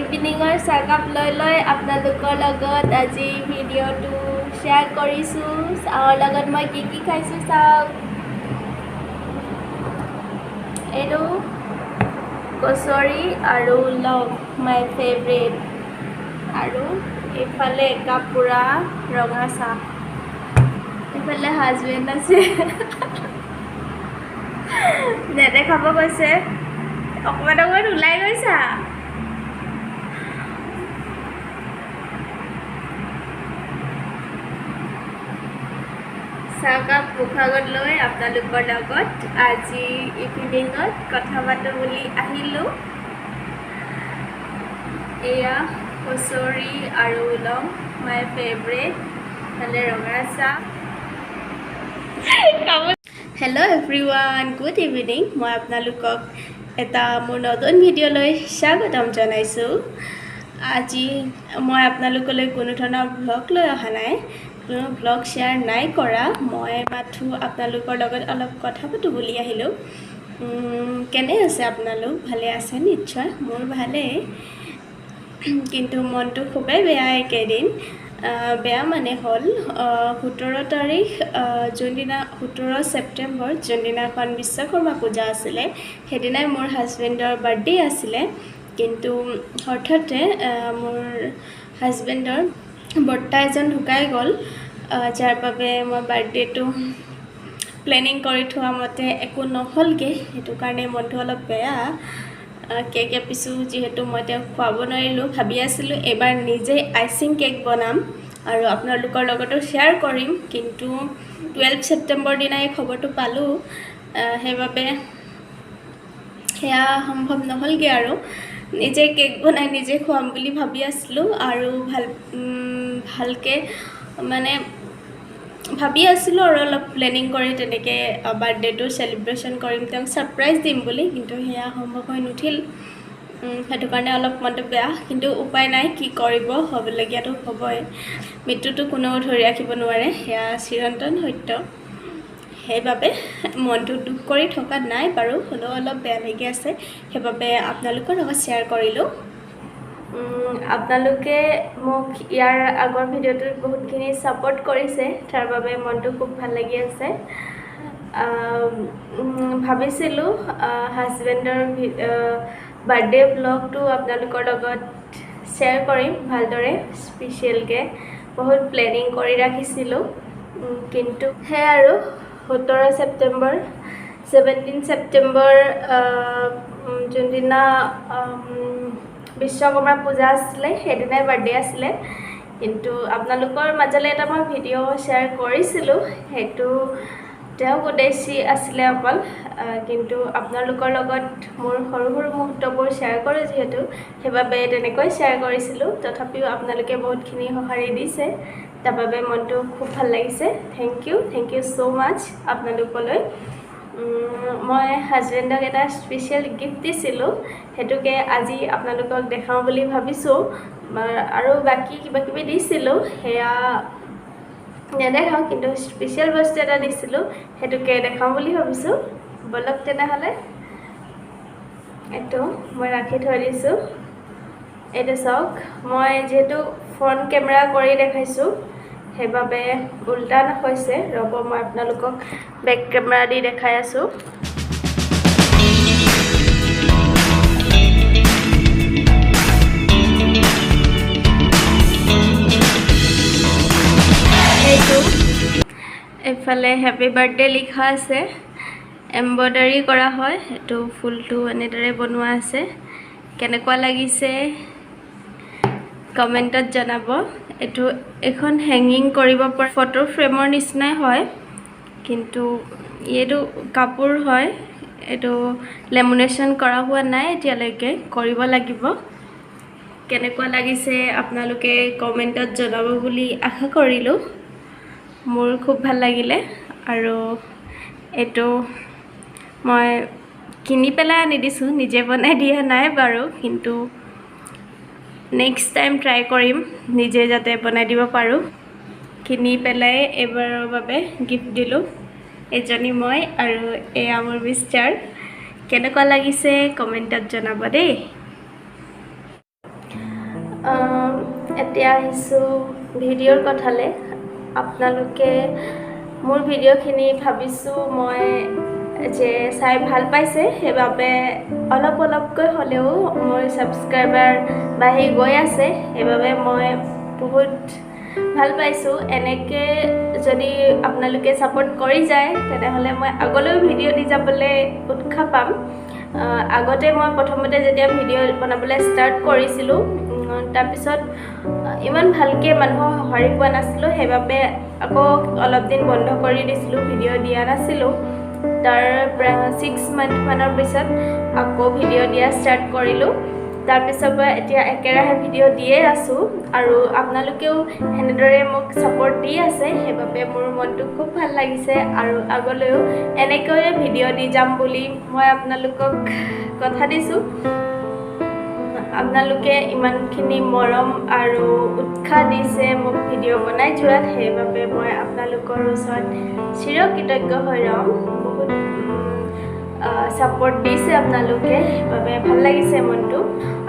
ইভিনিঙৰ চাহকাপ লৈ আপোনালোকৰ লগত আজি ভিডিঅ'টো শ্বেয়াৰ কৰিছোঁ। চাহৰ লগত মই কি খাইছোঁ চাওক। এইটো কচুৰি আৰু লং মাই ফেভৰেট, আৰু এইফালে একাপ পুৰা ৰঙা চাহ। এইফালে হাজবেণ্ড আছে নেদেখাব কৈছে, অকণমান ওলাই গৈছা। চাহকাপ মুখাগত লৈ আপোনালোকৰ লগত আজি ইভিনিঙত কথা পাতোঁ বুলি আহিলোঁ। এয়া কচুৰি আৰু লং মাই ফেভৰেট, ফালে ৰঙা চাহ। Hello' everyone, good evening. মই আপোনালোকক এটা মোৰ নতুন ভিডিঅ'লৈ স্বাগতম জনাইছোঁ। আজি মই আপোনালোকলৈ কোনো ধৰণৰ ভ্লগ লৈ অহা নাই, কোনো ভ্লগ শ্বেয়াৰ নাই কৰা। মই মাথো আপোনালোকৰ লগত অলপ কথা পাতোঁ বুলি আহিলোঁ। কেনে আছে আপোনালোক? ভালে আছে নিশ্চয়, মোৰ ভালেই, কিন্তু মনটো খুবেই বেয়া এইকেইদিন। বেয়া মানে হ'ল 17 তাৰিখ, যোনদিনা 17 ছেপ্টেম্বৰ, যোনদিনাখন বিশ্বকৰ্মা পূজা আছিলে, সেইদিনাই মোৰ হাজবেণ্ডৰ বাৰ্থডে আছিলে। কিন্তু হঠাতে মোৰ হাজবেণ্ডৰ বৰ্তা এজন ঢুকাই গ'ল, যাৰ বাবে মই বাৰ্থডেটো প্লেনিং কৰি থোৱা মতে একো নহ'লগৈ। সেইটো কাৰণে মনটো অলপ বেয়া। কেক এপিছোঁ যিহেতু মই তেওঁক খুৱাব নোৱাৰিলোঁ। ভাবি আছিলোঁ এইবাৰ নিজেই আইচিং কেক বনাম আৰু আপোনালোকৰ লগতো শ্বেয়াৰ কৰিম, কিন্তু 12 ছেপ্টেম্বৰ দিনা এই খবৰটো পালোঁ, সেইবাবে সেয়া সম্ভৱ নহ'লগৈ। আৰু নিজে কেক বনাই নিজে খুৱাম বুলি ভাবি আছিলোঁ, আৰু ভালকৈ মানে ভাবি আছিলোঁ আৰু অলপ প্লেনিং কৰি তেনেকৈ বাৰ্থডেটো চেলিব্ৰেশ্যন কৰিম, তেওঁক ছাৰপ্ৰাইজ দিম বুলি, কিন্তু সেয়া সম্ভৱ হৈ নুঠিল। সেইটো কাৰণে অলপ মনটো বেয়া, কিন্তু উপায় নাই, কি কৰিব, হ'বলগীয়াটো হ'বই। মৃত্যুটো কোনেও ধৰি ৰাখিব নোৱাৰে, সেয়া চিৰন্তন সত্য। সেইবাবে মনটো দুখ কৰি থকা নাই বাৰু, হ'লেও অলপ বেয়া লাগি আছে, সেইবাবে আপোনালোকৰ লগত শ্বেয়াৰ কৰিলোঁ। আপোনালোকে মোক ইয়াৰ আগৰ ভিডিঅ'টোত বহুতখিনি ছাপোৰ্ট কৰিছে, তাৰ বাবে মনটো খুব ভাল লাগি আছে। ভাবিছিলোঁ হাজবেণ্ডৰ বাৰ্থডে ব্লগটো আপোনালোকৰ লগত শ্বেয়াৰ কৰিম ভালদৰে, স্পেচিয়েলকৈ বহুত প্লেনিং কৰি ৰাখিছিলোঁ। কিন্তু সেয়া আৰু 17 ছেপ্টেম্বৰ 17 ছেপ্টেম্বৰ যোনদিনা বিশ্বকৰ্মা পূজা আছিলে, সেইদিনাই বাৰ্থডে আছিলে। কিন্তু আপোনালোকৰ মাজলৈ এটা মই ভিডিঅ' শ্বেয়াৰ কৰিছিলোঁ, সেইটো তেওঁক উদ্দেশ্যি আছিলে অকল, কিন্তু আপোনালোকৰ লগত মোৰ সৰু সৰু মুহূৰ্তবোৰ শ্বেয়াৰ কৰোঁ যিহেতু, সেইবাবে তেনেকৈ শ্বেয়াৰ কৰিছিলোঁ। তথাপিও আপোনালোকে বহুতখিনি সঁহাৰি দিছে, তাৰ বাবে মনটো খুব ভাল লাগিছে। থেংক ইউ ছ' মাছ আপোনালোকলৈ। মই হাজবেণ্ডক এটা স্পেচিয়েল গিফ্ট দিছিলোঁ, সেইটোকে আজি আপোনালোকক দেখাওঁ বুলি ভাবিছোঁ। আৰু বাকী কিবাকিবি দিছিলোঁ, সেয়া নেদেখাওঁ, কিন্তু স্পেচিয়েল বস্তু এটা দিছিলোঁ, সেইটোকে দেখাওঁ বুলি ভাবিছোঁ। বলক তেনেহ'লে, এইটো মই ৰাখি থৈ দিছোঁ। এইটো চাওক, মই যিহেতু ফ্ৰণ্ট কেমেৰা কৰি দেখাইছোঁ, সেইবাবে উল্টা হৈছে। ৰ'ব, মই আপোনালোকক বেক কেমেৰা দি দেখাই আছোঁ। এইটো এইফালে হেপী বাৰ্থডে লিখা আছে, এম্ব্ৰইডাৰী কৰা হয়, এইটো ফুলটো এনেদৰে বনোৱা আছে। কেনেকুৱা লাগিছে কমেণ্টত জনাব। এইটো এখন হেঙিং কৰিব পৰা ফটো ফ্ৰেমৰ নিচিনাই হয়, কিন্তু এইটো কাপোৰ হয়। এইটো লেমিনেশ্যন কৰা হোৱা নাই এতিয়ালৈকে, কৰিব লাগিব। কেনেকুৱা লাগিছে আপোনালোকে কমেণ্টত জনাব বুলি আশা কৰিলোঁ। মোৰ খুব ভাল লাগিলে। আৰু এইটো মই কিনি পেলাই আনি দিছোঁ, নিজে বনাই দিয়া নাই বাৰু, কিন্তু নেক্সট টাইম ট্ৰাই কৰিম নিজে যাতে বনাই দিব পাৰোঁ। কিনি পেলাই এইবাৰৰ বাবে গিফ্ট দিলোঁ এজনী মই, আৰু এয়া মোৰ মিষ্টাৰ। কেনেকুৱা লাগিছে কমেণ্টত জনাব দেই। এতিয়া আহিছোঁ ভিডিঅ'ৰ কথালৈ। আপোনালোকে মোৰ ভিডিঅ'খিনি ভাবিছোঁ মই যে চাই ভাল পাইছে, সেইবাবে অলপকৈ হ'লেও মোৰ ছাবস্ক্ৰাইবাৰ বাঢ়ি গৈ আছে। সেইবাবে মই বহুত ভাল পাইছোঁ। এনেকৈ যদি আপোনালোকে ছাপোৰ্ট কৰি যায় তেনেহ'লে মই আগলৈও ভিডিঅ' দি যাবলৈ উৎসাহ পাম। আগতে মই প্ৰথমতে যেতিয়া ভিডিঅ' বনাবলৈ ষ্টাৰ্ট কৰিছিলোঁ, তাৰপিছত ইমান ভালকৈ মানুহক সঁহাৰি পোৱা নাছিলোঁ। সেইবাবে আকৌ অলপ দিন বন্ধ কৰি দিছিলোঁ, ভিডিঅ' দিয়া নাছিলোঁ। তাৰ প্ৰায় 6 মান্থমানৰ পিছত আকৌ ভিডিঅ' দিয়া ষ্টাৰ্ট কৰিলোঁ। তাৰপিছৰ পৰা এতিয়া একেৰাহে ভিডিঅ' দিয়ে আছোঁ আৰু আপোনালোকেও সেনেদৰে মোক ছাপোৰ্ট দি আছে। সেইবাবে মোৰ মনটো খুব ভাল লাগিছে আৰু আগলৈও এনেকৈয়ে ভিডিঅ' দি যাম বুলি মই আপোনালোকক কথা দিছোঁ। আপোনালোকে ইমানখিনি মৰম আৰু উৎসাহ দিছে মোক ভিডিঅ' বনাই যোৱাত, সেইবাবে মই আপোনালোকৰ ওচৰত চিৰকৃতজ্ঞ হৈ ৰ'ম। বহুত ছাপোৰ্ট দিছে আপোনালোকে, সেইবাবে ভাল লাগিছে মনটো।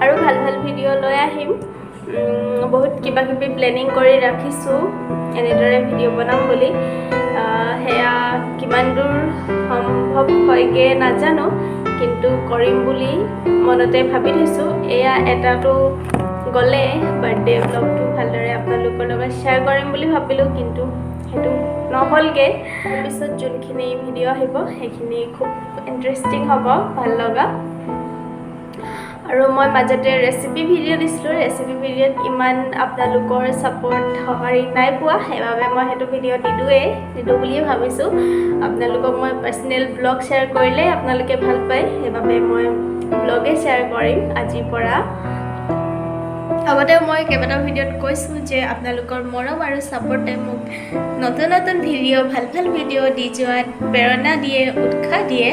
আৰু ভাল ভিডিঅ' লৈ আহিম। বহুত কিবাকিবি প্লেনিং কৰি ৰাখিছোঁ এনেদৰে ভিডিঅ' বনাম বুলি। সেয়া কিমান দূৰ সম্ভৱ হয়গৈ নাজানো, কিন্তু কৰিম বুলি মনতে ভাবি থৈছোঁ। এয়া এটাটো গ'লে বাৰ্থডে ব্লগটো ভালদৰে আপোনালোকৰ লগত শ্বেয়াৰ কৰিম বুলি ভাবিলোঁ, কিন্তু সেইটো নহ'লগৈ। তাৰপিছত যোনখিনি ভিডিঅ' আহিব সেইখিনি খুব ইণ্টাৰেষ্টিং হ'ব, ভাল লগা। আৰু মই মাজতে ৰেচিপি ভিডিঅ' দিছিলোঁ। ৰেচিপি ভিডিঅ'ত ইমান আপোনালোকৰ ছাপোৰ্ট সঁহাৰি নাই পোৱা, সেইবাবে মই সেইটো ভিডিঅ' নিদোঁ বুলিয়ে ভাবিছোঁ। আপোনালোকক মই পাৰ্চনেল ব্লগ শ্বেয়াৰ কৰিলে আপোনালোকে ভাল পায়, সেইবাবে মই ব্লগে শ্বেয়াৰ কৰিম আজিৰ পৰা। আগতে মই কেইবাটাও ভিডিঅ'ত কৈছোঁ যে আপোনালোকৰ মৰম আৰু ছাপোৰ্টে মোক নতুন ভিডিঅ' ভাল ভিডিঅ' দি যোৱাত প্ৰেৰণা দিয়ে, উৎসাহ দিয়ে।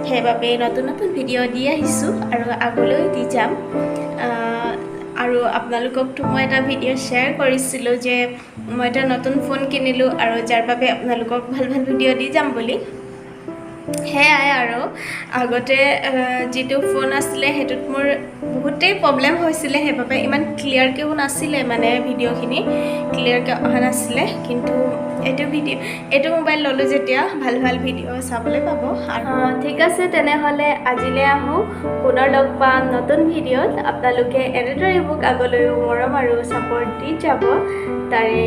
সেইবাবে নতুন ভিডিঅ' দি আহিছোঁ আৰু আগলৈ দি যাম। আৰু আপোনালোককতো মই এটা ভিডিঅ' শ্বেয়াৰ কৰিছিলোঁ যে মই এটা নতুন ফোন কিনিলোঁ আৰু যাৰ বাবে আপোনালোকক ভাল ভিডিঅ' দি যাম বুলি। সেয়াই আৰু আগতে যিটো ফোন আছিলে সেইটোত মোৰ বহুতেই প্ৰব্লেম হৈছিলে, সেইবাবে ইমান ক্লিয়াৰকৈও নাছিলে, মানে ভিডিঅ'খিনি ক্লিয়াৰকৈ অহা নাছিলে। কিন্তু এইটো মোবাইল ল'লোঁ যেতিয়া ভাল ভিডিঅ' চাবলৈ পাব। আৰু ঠিক আছে, তেনেহ'লে আজিলৈ আহোঁ। পুনৰ লগ পাম নতুন ভিডিঅ'ত। আপোনালোকে এনেদৰে মোক আগলৈও মৰম আৰু ছাপোৰ্ট দি যাব, তাৰে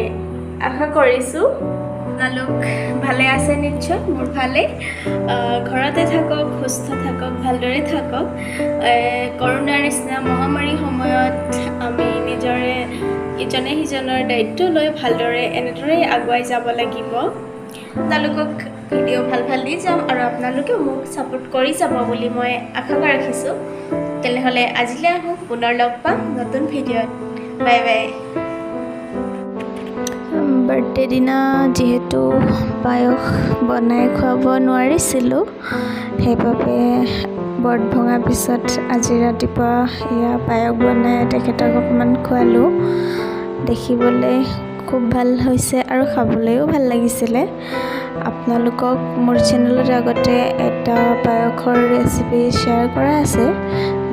আশা কৰিছোঁ। আপোনালোক ভালে আছে নিশ্চয়, মোৰ ভালেই। ঘৰতে থাকক, সুস্থ থাকক, ভালদৰে থাকক। কৰোণাৰ নিচিনা মহামাৰীৰ সময়ত আমি নিজৰে ইজনে সিজনৰ দায়িত্ব লৈ ভালদৰে এনেদৰেই আগুৱাই যাব লাগিব। আপোনালোকক ভিডিঅ' ভাল দি যাম আৰু আপোনালোকেও মোক ছাপোৰ্ট কৰি যাব বুলি মই আশা ৰাখিছোঁ। তেনেহ'লে আজিলৈ আহোঁ, পুনৰ লগ পাম নতুন ভিডিঅ'ত। Bye bye. বাৰ্থডে দিনা যিহেতু পায়স বনাই খুৱাব নোৱাৰিছিলোঁ, সেইবাবে ব্ৰত ভঙাৰ পিছত আজি ৰাতিপুৱা এয়া পায়স বনাই তেখেতক অকণমান খোৱালোঁ। দেখিবলৈ খুব ভাল হৈছে আৰু খাবলৈও ভাল লাগিছিলে। আপোনালোকক মোৰ চেনেলত আগতে এটা পায়সৰ ৰেচিপি শ্বেয়াৰ কৰা আছে,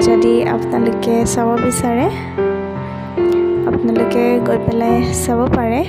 যদি আপোনালোকে চাব বিচাৰে আপোনালোকে গৈ পেলাই চাব পাৰে।